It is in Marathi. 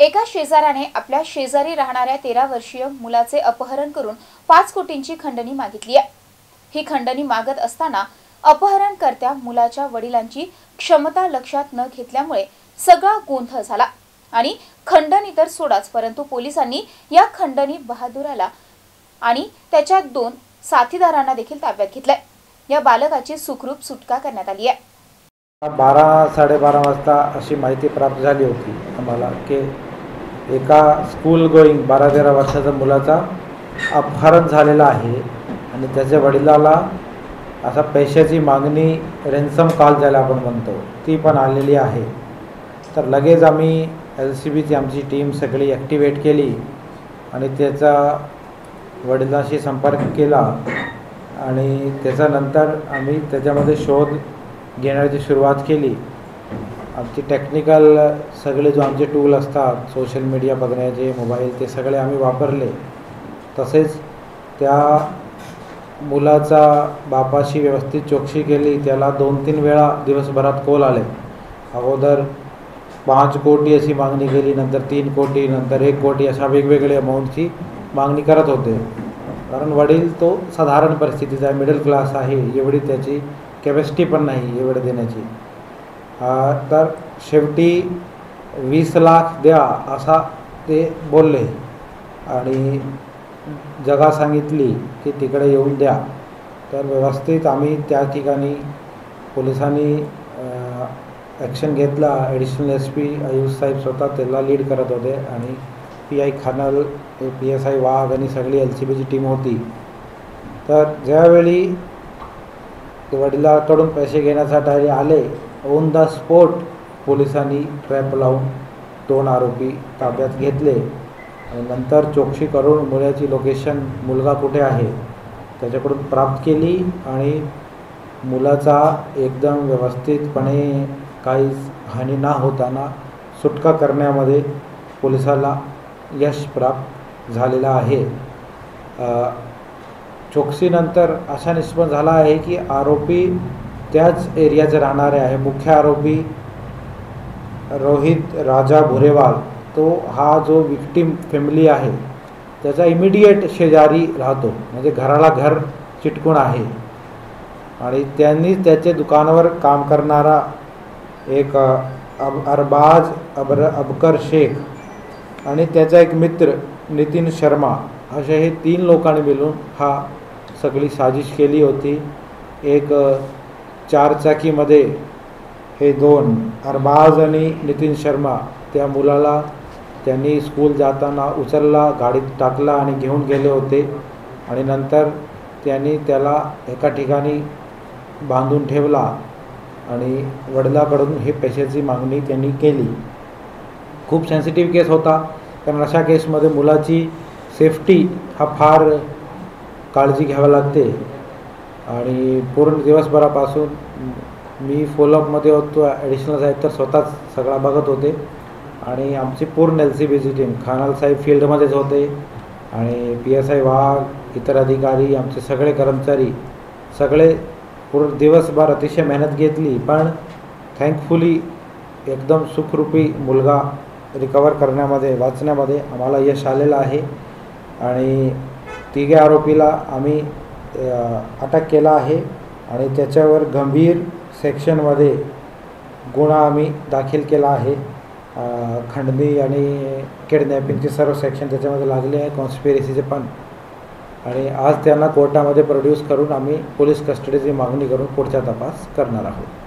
एका शेजाऱ्याने आपल्या शेजारी राहणाऱ्या 13 वर्षीय मुलाचे अपहरण करून 5 कोटींची खंडणी मागितली आहे। ही खंडणी मागत असताना अपहरणकर्त्या मुलाच्या वडिलांची क्षमता लक्षात न घेतल्यामुळे सगळा गोंधळ झाला आणि खंडणी तर सोडाच, परंतु पोलिसांनी या खंडणी बहादूराला आणि त्याच्या 2 साथीदारांना देखील ताब्यात घेतले। या बालकाची सुखरूप सुटका करण्यात आली आहे। 12-12:30 वाजता अशी माहिती प्राप्त झाली होती आम्हाला की एका स्कूल गोईंग 12-13 वर्षाच्या मुलाचा अपहरण झालेला आहे आणि त्याच्या वडिलाला असा पैशाची मागणी रेन्सम कॉल ज्याला आपण म्हणतो ती पण आलेली आहे। तर लगेच आम्ही LCBची आमची टीम सगळी ॲक्टिवेट केली आणि त्याचा वडिलांशी संपर्क केला आणि त्याच्यानंतर आम्ही त्याच्यामध्ये शोध घेण्याची सुरुवात केली। आमची टेक्निकल सगळे जो आमचे टूल असतात, सोशल मीडिया बघण्याचे, मोबाईल, ते सगळे आम्ही वापरले। तसेच त्या मुलाचा बापाशी व्यवस्थित चौकशी केली। त्याला 2-3 वेळा दिवसभरात कॉल आले। अगोदर 5 कोटी अशी मागणी केली, नंतर 3 कोटी, नंतर 1 कोटी, अशा वेगवेगळ्या अमाऊंटची मागणी करत होते। कारण वडील तो साधारण परिस्थितीचा आहे, मिडल क्लास आहे, एवढी त्याची कॅपॅसिटी पण नाही एवढं देण्याची। तर शेवटी 20 लाख द्या असा ते बोलले आणि जगा सांगितली की तिकडे येऊन द्या। तर व्यवस्थित आम्ही त्या ठिकाणी पोलिसांनी ॲक्शन घेतला। ॲडिशनल SP आयुष साहेब स्वतः त्याला लीड करत होते आणि PI खानल, PSI वाघ आणि सगळी LCBची टीम होती। तर ज्यावेळी वडिलांकडून पैसे घेण्यासाठी आले, ऑन द स्पॉट पोलिसांनी ट्रॅप लावून 2 आरोपी ताब्यात घेतले आणि नंतर चौकशी करून मुलाची लोकेशन, मुलगा कुठे आहे, त्याच्याकडून प्राप्त केली आणि मुलाचा एकदम व्यवस्थितपणे काहीच हानी न होताना सुटका करण्यामध्ये पोलिसाला यश प्राप्त झालेला आहे। चौकशीनंतर असा निष्पन्न झाला आहे की आरोपी त्याच एरियाचे राहणारे आहे। मुख्य आरोपी रोहित राजा भुरेवाल, तो हा जो विक्टिम फॅमिली आहे त्याचा इमिडिएट शेजारी राहतो, म्हणजे घराला घर चिटकून आहे। आणि त्यांनी त्याचे दुकानावर काम करणारा एक अरबाज अबकर शेख आणि त्याचा एक मित्र नितीन शर्मा, असे हे 3 लोकांनी मिळून हा सगळी साजिश केली होती। एक 4 चाकीमध्ये हे 2 अरबाज आणि नितीन शर्मा त्या मुलाला त्यांनी स्कूल जाताना उचलला, गाडीत टाकला आणि घेऊन गेले होते आणि नंतर त्यांनी त्याला एका ठिकाणी बांधून ठेवला आणि वडिलांकडून हे पैशाची मागणी त्यांनी केली। खूप सेन्सिटिव्ह केस होता, कारण अशा केसमध्ये मुलाची सेफ्टी हा फार काळजी घ्यावी लागते आणि पूर्ण दिवसभरापासून मी फॉलोअपमध्ये होतो। ॲडिशनल साहेब तर स्वतःच सगळा बघत होते आणि आमची पूर्ण LCBची टीम, खानाल साहेब फील्डमध्येच होते आणि PSI वाघ, इतर अधिकारी, आमचे सगळे कर्मचारी, सगळे पूर्ण दिवसभर अतिशय मेहनत घेतली। पण थँकफुली एकदम सुखरूपी मुलगा रिकवर करण्यामध्ये, वाचण्यामध्ये आम्हाला यश आलेलं आहे आणि 3 आरोपीला आम्ही अटक केला आहे आणि त्याच्यावर गंभीर सेक्शनमध्ये गुन्हा आम्ही दाखल केला आहे। खंडणी आणि किडनॅपिंगचे सर्व सेक्शन त्याच्यामध्ये लागले आहे, कॉन्स्पिरसीचे पण। आणि आज त्यांना कोर्टामध्ये प्रोड्यूस करून आम्ही पोलीस कस्टडीची मागणी करून पुढचा तपास करणार आहोत।